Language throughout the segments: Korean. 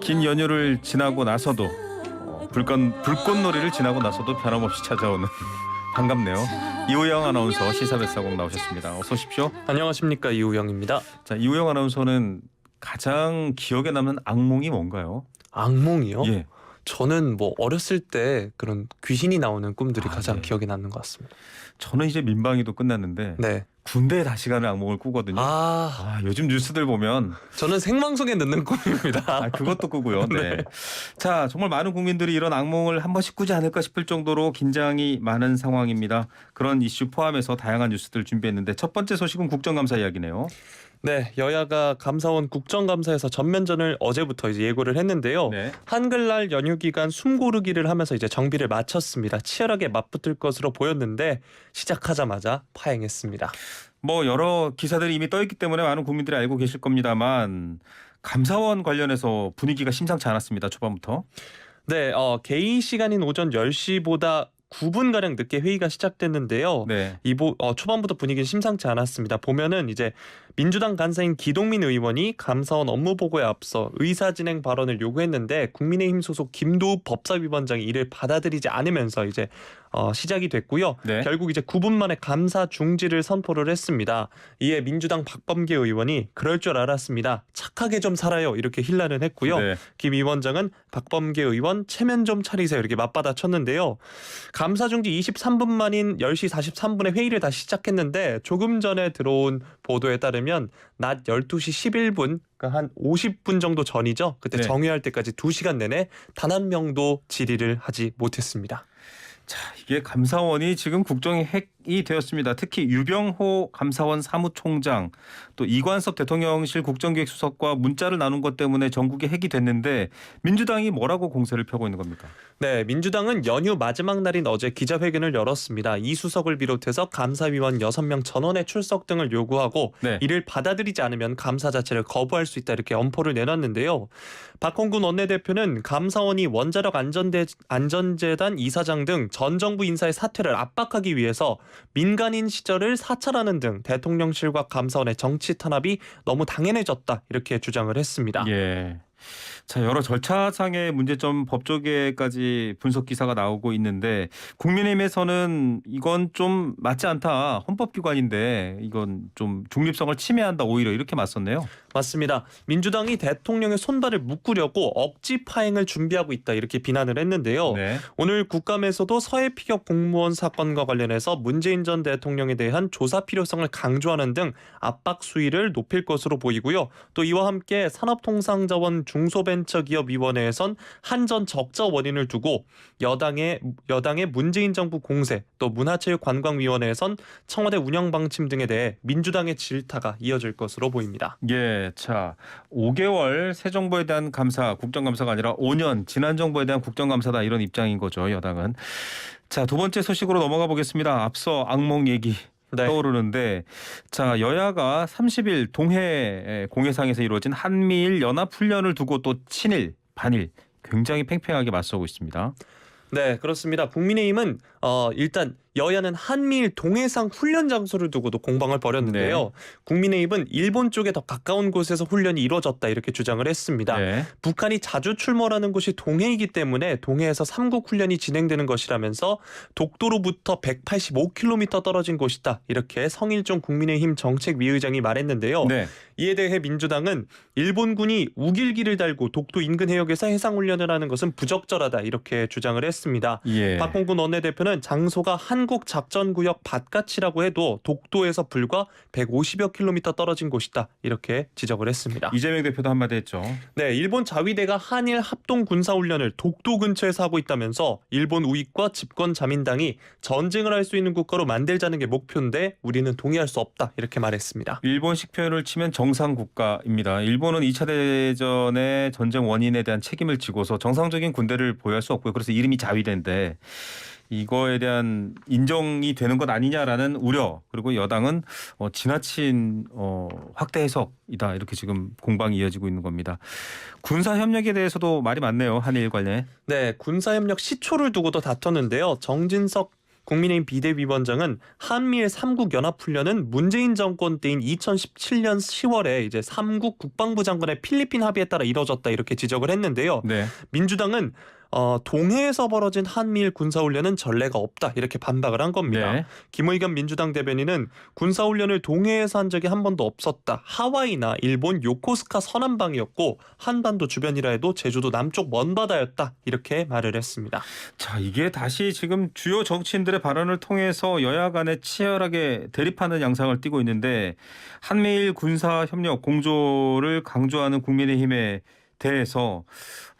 긴 연휴를 지나고 나서도 불꽃놀이를 지나고 나서도 변함없이 찾아오는 반갑네요. 이우영 아나운서 시사백사공 나오셨습니다. 어서 오십시오. 안녕하십니까, 이우영입니다. 자, 이우영 아나운서는 가장 기억에 남는 악몽이 뭔가요? 악몽이요? 예. 저는 어렸을 때 그런 귀신이 나오는 꿈들이 가장 네. 기억에 남는 것 같습니다. 저는 이제 민방위도 끝났는데 네. 군대에 다시 가는 악몽을 꾸거든요. 요즘 뉴스들 보면 저는 생방송에 넣는 꿈입니다. 그것도 꾸고요. 네. 네. 자, 정말 많은 국민들이 이런 악몽을 한 번씩 꾸지 않을까 싶을 정도로 긴장이 많은 상황입니다. 그런 이슈 포함해서 다양한 뉴스들 준비했는데 첫 번째 소식은 국정감사 이야기네요. 네, 여야가 감사원 국정감사에서 전면전을 어제부터 이제 예고를 했는데요. 네. 한글날 연휴 기간 숨고르기를 하면서 이제 정비를 마쳤습니다. 치열하게 맞붙을 것으로 보였는데 시작하자마자 파행했습니다. 여러 기사들이 이미 떠있기 때문에 많은 국민들이 알고 계실 겁니다만 감사원 관련해서 분위기가 심상치 않았습니다. 초반부터. 네, 개의 시간인 오전 10시보다 9분가량 늦게 회의가 시작됐는데요. 네. 초반부터 분위기는 심상치 않았습니다. 보면은 이제 민주당 간사인 기동민 의원이 감사원 업무 보고에 앞서 의사진행 발언을 요구했는데 국민의힘 소속 김도읍 법사위원장이 이를 받아들이지 않으면서 이제 시작이 됐고요. 네. 결국 이제 9분 만에 감사 중지를 선포를 했습니다. 이에 민주당 박범계 의원이 그럴 줄 알았습니다. 착하게 좀 살아요. 이렇게 힐난을 했고요. 네. 김 위원장은 박범계 의원 체면 좀 차리세요. 이렇게 맞받아쳤는데요. 감사 중지 23분 만인 10시 43분에 회의를 다시 시작했는데 조금 전에 들어온 보도에 따르면 낮 12시 11분 그러니까 한 50분 정도 전이죠. 그때 네. 정회할 때까지 2시간 내내 단 한 명도 질의를 하지 못했습니다. 자, 이게 감사원이 지금 국정의 핵이 되었습니다. 특히 유병호 감사원 사무총장 또 이관섭 대통령실 국정기획수석과 문자를 나눈 것 때문에 전국의 핵이 됐는데 민주당이 뭐라고 공세를 펴고 있는 겁니까? 네, 민주당은 연휴 마지막 날인 어제 기자회견을 열었습니다. 이 수석을 비롯해서 감사위원 6명 전원의 출석 등을 요구하고 네. 이를 받아들이지 않으면 감사 자체를 거부할 수 있다 이렇게 엄포를 내놨는데요. 박홍근 원내대표는 감사원이 원자력 안전재단 이사장 등 전 정부 인사의 사퇴를 압박하기 위해서 민간인 시절을 사찰하는 등 대통령실과 감사원의 정치 탄압이 너무 당연해졌다 이렇게 주장을 했습니다. 예. 자, 여러 절차상의 문제점 법조계까지 분석 기사가 나오고 있는데 국민의힘에서는 이건 좀 맞지 않다. 헌법기관인데 이건 좀 중립성을 침해한다. 오히려 이렇게 맞섰네요. 맞습니다. 민주당이 대통령의 손발을 묶으려고 억지 파행을 준비하고 있다 이렇게 비난을 했는데요. 네. 오늘 국감에서도 서해 피격 공무원 사건과 관련해서 문재인 전 대통령에 대한 조사 필요성을 강조하는 등 압박 수위를 높일 것으로 보이고요. 또 이와 함께 산업통상자원 중소벤처기업위원회에선 한전 적자 원인을 두고 여당의 문재인 정부 공세 또 문화체육관광위원회에선 청와대 운영 방침 등에 대해 민주당의 질타가 이어질 것으로 보입니다. 예, 자, 5개월 새 정부에 대한 감사, 국정감사가 아니라 5년 지난 정부에 대한 국정감사다 이런 입장인 거죠, 여당은. 자, 두 번째 소식으로 넘어가 보겠습니다. 앞서 악몽 얘기 네. 떠오르는데, 자, 여야가 30일 동해 공해상에서 이루어진 한미일 연합훈련을 두고 또 친일, 반일 굉장히 팽팽하게 맞서고 있습니다. 네, 그렇습니다. 국민의힘은 일단 여야는 한미일 동해상 훈련 장소를 두고도 공방을 벌였는데요. 네. 국민의힘은 일본 쪽에 더 가까운 곳에서 훈련이 이루어졌다 이렇게 주장을 했습니다. 네. 북한이 자주 출몰하는 곳이 동해이기 때문에 동해에서 3국 훈련이 진행되는 것이라면서 독도로부터 185km 떨어진 곳이다. 이렇게 성일종 국민의힘 정책위의장이 말했는데요. 네. 이에 대해 민주당은 일본군이 우길기를 달고 독도 인근 해역에서 해상훈련을 하는 것은 부적절하다 이렇게 주장을 했습니다. 예. 박홍근 원내대표는 장소가 한국 작전구역 바깥이라고 해도 독도에서 불과 150여 킬로미터 떨어진 곳이다 이렇게 지적을 했습니다. 이재명 대표도 한마디 했죠. 네, 일본 자위대가 한일 합동 군사훈련을 독도 근처에서 하고 있다면서 일본 우익과 집권 자민당이 전쟁을 할 수 있는 국가로 만들자는 게 목표인데 우리는 동의할 수 없다 이렇게 말했습니다. 일본식 표현을 치면 정상국가입니다. 일본은 2차 대전의 전쟁 원인에 대한 책임을 지고서 정상적인 군대를 보유할 수 없고요. 그래서 이름이 자위대인데 이거에 대한 인정이 되는 것 아니냐라는 우려 그리고 여당은 지나친 확대 해석이다 이렇게 지금 공방이 이어지고 있는 겁니다. 군사협력에 대해서도 말이 많네요. 한일 관련. 네, 군사협력 시초를 두고도 다퉜는데요. 정진석 국민의힘 비대위원장은 한미일 3국 연합훈련은 문재인 정권 때인 2017년 10월에 이제 3국 국방부 장관의 필리핀 합의에 따라 이뤄졌다 이렇게 지적을 했는데요. 네. 민주당은 동해에서 벌어진 한미일 군사훈련은 전례가 없다 이렇게 반박을 한 겁니다. 네. 김의겸 민주당 대변인은 군사훈련을 동해에서 한 적이 한 번도 없었다. 하와이나 일본 요코스카 서남방이었고 한반도 주변이라 해도 제주도 남쪽 먼바다였다 이렇게 말을 했습니다. 자, 이게 다시 지금 주요 정치인들의 발언을 통해서 여야 간에 치열하게 대립하는 양상을 띠고 있는데 한미일 군사 협력 공조를 강조하는 국민의힘에 대해서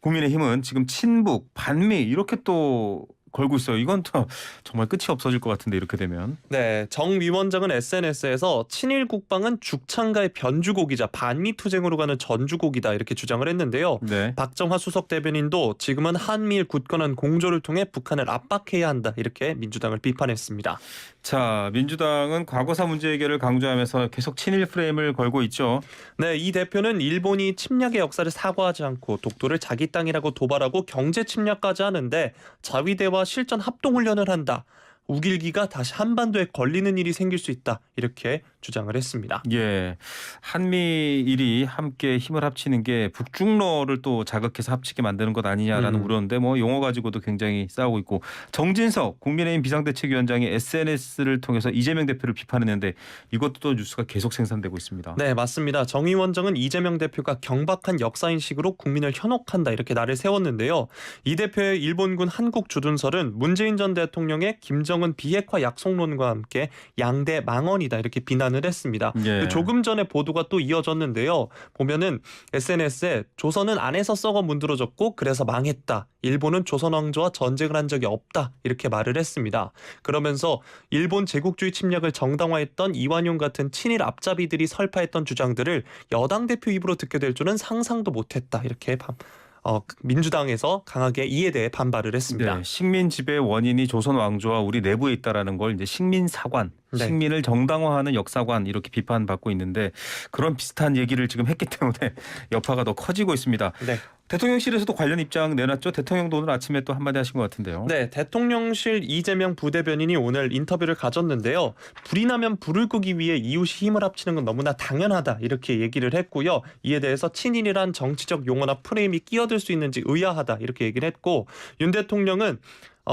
국민의힘은 지금 친북, 반미 이렇게 또 걸고 있어요. 이건 또 정말 끝이 없어질 것 같은데 이렇게 되면. 네, 정 위원장은 SNS에서 친일 국방은 죽창가의 변주곡이자 반미 투쟁으로 가는 전주곡이다 이렇게 주장을 했는데요. 네. 박정화 수석 대변인도 지금은 한미일 굳건한 공조를 통해 북한을 압박해야 한다 이렇게 민주당을 비판했습니다. 자, 민주당은 과거사 문제 해결을 강조하면서 계속 친일 프레임을 걸고 있죠. 네, 이 대표는 일본이 침략의 역사를 사과하지 않고 독도를 자기 땅이라고 도발하고 경제 침략까지 하는데 자위대와 실전 합동훈련을 한다. 우길기가 다시 한반도에 걸리는 일이 생길 수 있다. 이렇게 주장을 했습니다. 예, 한미일이 함께 힘을 합치는 게 북중러를 또 자극해서 합치게 만드는 것 아니냐라는 우려인데 뭐 용어 가지고도 굉장히 싸우고 있고 정진석 국민의힘 비상대책위원장이 SNS를 통해서 이재명 대표를 비판했는데 이것도 또 뉴스가 계속 생산되고 있습니다. 네, 맞습니다. 정 위원장은 이재명 대표가 경박한 역사인식으로 국민을 현혹한다 이렇게 날을 세웠는데요. 이 대표의 일본군 한국 주둔설은 문재인 전 대통령의 김정은 비핵화 약속론과 함께 양대 망언이다 이렇게 비난을 했습니다. 예. 조금 전에 보도가 또 이어졌는데요. 보면은 SNS에 조선은 안에서 썩어 문드러졌고 그래서 망했다. 일본은 조선 왕조와 전쟁을 한 적이 없다. 이렇게 말을 했습니다. 그러면서 일본 제국주의 침략을 정당화했던 이완용 같은 친일 앞잡이들이 설파했던 주장들을 여당 대표 입으로 듣게 될 줄은 상상도 못했다. 이렇게 민주당에서 강하게 이에 대해 반발을 했습니다. 네, 식민 지배 원인이 조선 왕조와 우리 내부에 있다라는 걸 이제 식민 사관, 네. 식민을 정당화하는 역사관 이렇게 비판받고 있는데 그런 비슷한 얘기를 지금 했기 때문에 여파가 더 커지고 있습니다. 네. 대통령실에서도 관련 입장 내놨죠. 대통령도 오늘 아침에 또 한마디 하신 것 같은데요. 네, 대통령실 이재명 부대변인이 오늘 인터뷰를 가졌는데요. 불이 나면 불을 끄기 위해 이웃이 힘을 합치는 건 너무나 당연하다 이렇게 얘기를 했고요. 이에 대해서 친일이란 정치적 용어나 프레임이 끼어들 수 있는지 의아하다 이렇게 얘기를 했고 윤 대통령은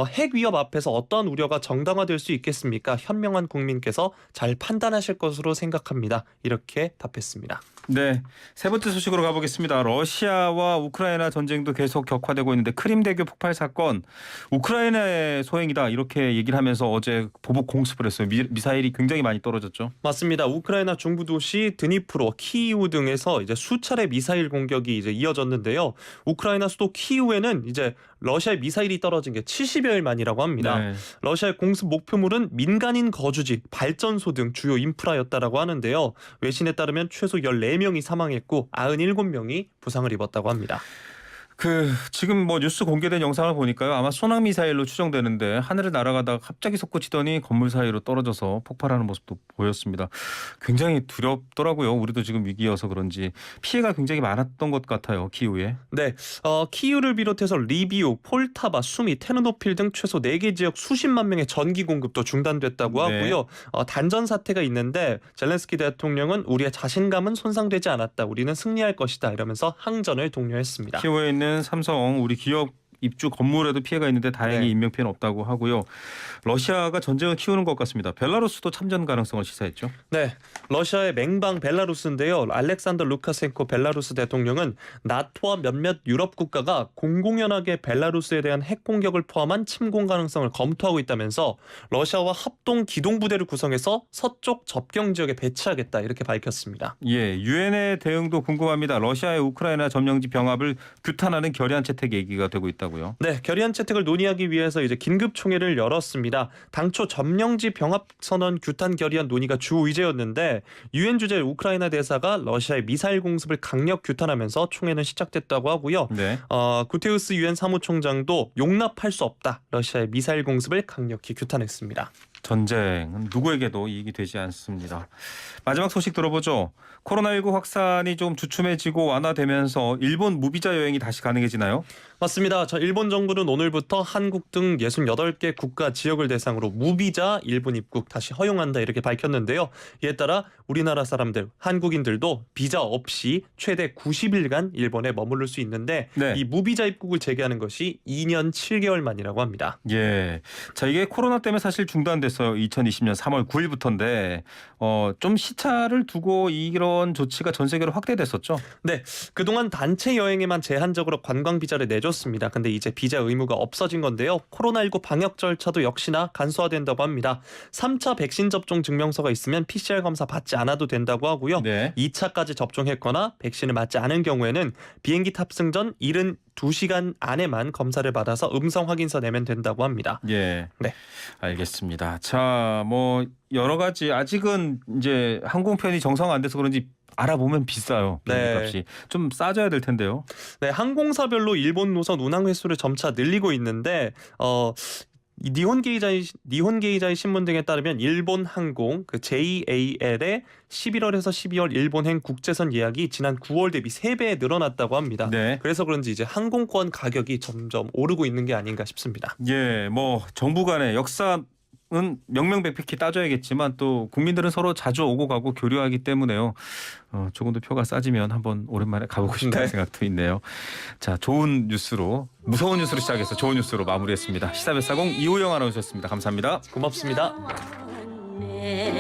핵 위협 앞에서 어떤 우려가 정당화될 수 있겠습니까? 현명한 국민께서 잘 판단하실 것으로 생각합니다. 이렇게 답했습니다. 네, 세 번째 소식으로 가보겠습니다. 러시아와 우크라이나 전쟁도 계속 격화되고 있는데 크림대교 폭발 사건 우크라이나의 소행이다 이렇게 얘기를 하면서 어제 보복 공습을 했어요. 미사일이 굉장히 많이 떨어졌죠. 맞습니다. 우크라이나 중부 도시 드니프로, 키이우 등에서 이제 수차례 미사일 공격이 이제 이어졌는데요. 우크라이나 수도 키이우에는 이제 러시아의 미사일이 떨어진 게 70여일 만이라고 합니다. 네. 러시아의 공습 목표물은 민간인 거주지, 발전소 등 주요 인프라였다라고 하는데요. 외신에 따르면 최소 14명이 사망했고 97명이 부상을 입었다고 합니다. 지금 뭐 뉴스 공개된 영상을 보니까요. 아마 소낙 미사일로 추정되는데 하늘을 날아가다가 갑자기 솟구치더니 건물 사이로 떨어져서 폭발하는 모습도 보였습니다. 굉장히 두렵더라고요. 우리도 지금 위기여서 그런지 피해가 굉장히 많았던 것 같아요. 키이우에. 네, 키이우를 비롯해서 리비우, 폴타바, 수미, 테르노필 등 최소 4개 지역 수십만 명의 전기 공급도 중단됐다고 네. 하고요. 단전 사태가 있는데 젤렌스키 대통령은 우리의 자신감은 손상되지 않았다. 우리는 승리할 것이다. 이러면서 항전을 독려했습니다. 키이우에 있는 삼성 우리 기업 입주 건물에도 피해가 있는데 다행히 네. 인명 피해는 없다고 하고요. 러시아가 전쟁을 키우는 것 같습니다. 벨라루스도 참전 가능성을 시사했죠. 네, 러시아의 맹방 벨라루스인데요. 알렉산더 루카센코 벨라루스 대통령은 나토와 몇몇 유럽 국가가 공공연하게 벨라루스에 대한 핵 공격을 포함한 침공 가능성을 검토하고 있다면서 러시아와 합동 기동부대를 구성해서 서쪽 접경 지역에 배치하겠다 이렇게 밝혔습니다. 예, 유엔의 대응도 궁금합니다. 러시아의 우크라이나 점령지 병합을 규탄하는 결의안 채택 얘기가 되고 있다고요. 네, 결의안 채택을 논의하기 위해서 이제 긴급 총회를 열었습니다. 당초 점령지 병합 선언 규탄 결의안 논의가 주 의제였는데 유엔 주재 우크라이나 대사가 러시아의 미사일 공습을 강력 규탄하면서 총회는 시작됐다고 하고요. 네. 구테우스 유엔 사무총장도 용납할 수 없다. 러시아의 미사일 공습을 강력히 규탄했습니다. 전쟁은 누구에게도 이익이 되지 않습니다. 마지막 소식 들어보죠. 코로나19 확산이 좀 주춤해지고 완화되면서 일본 무비자 여행이 다시 가능해지나요? 맞습니다. 일본 정부는 오늘부터 한국 등 68개 국가 지역을 대상으로 무비자 일본 입국 다시 허용한다 이렇게 밝혔는데요. 이에 따라 우리나라 사람들, 한국인들도 비자 없이 최대 90일간 일본에 머무를 수 있는데 네. 이 무비자 입국을 재개하는 것이 2년 7개월 만이라고 합니다. 예. 자, 이게 코로나 때문에 사실 중단됐어요. 2020년 3월 9일부터인데 좀 시차를 두고 이런 조치가 전 세계로 확대됐었죠. 네, 그동안 단체 여행에만 제한적으로 관광 비자를 내줬습니다. 근데 이제 비자 의무가 없어진 건데요. 코로나19 방역 절차도 역시나 간소화된다고 합니다. 3차 백신 접종 증명서가 있으면 PCR 검사 받지 않아도 된다고 하고요. 네. 2차까지 접종했거나 백신을 맞지 않은 경우에는 비행기 탑승 전 72시간 안에만 검사를 받아서 음성 확인서 내면 된다고 합니다. 예. 네. 알겠습니다. 자, 뭐 여러 가지 아직은 이제 항공편이 정상 안 돼서 그런지 알아보면 비싸요. 비행기값이 좀 싸져야 될 텐데요. 네, 항공사별로 일본 노선 운항 횟수를 점차 늘리고 있는데 이 니혼게이자의 신문 등에 따르면 일본 항공 JAL의 11월에서 12월 일본행 국제선 예약이 지난 9월 대비 3배 늘어났다고 합니다. 네. 그래서 그런지 이제 항공권 가격이 점점 오르고 있는 게 아닌가 싶습니다. 예, 뭐 정부 간의 역사는 명명백백히 따져야겠지만 또 국민들은 서로 자주 오고 가고 교류하기 때문에요. 조금 더 표가 싸지면 한번 오랜만에 가보고 싶다는 네. 생각도 있네요. 자, 좋은 뉴스로 무서운 뉴스로 시작해서 좋은 뉴스로 마무리했습니다. 시사베사공 이호영 아나운서였습니다. 감사합니다. 고맙습니다. 내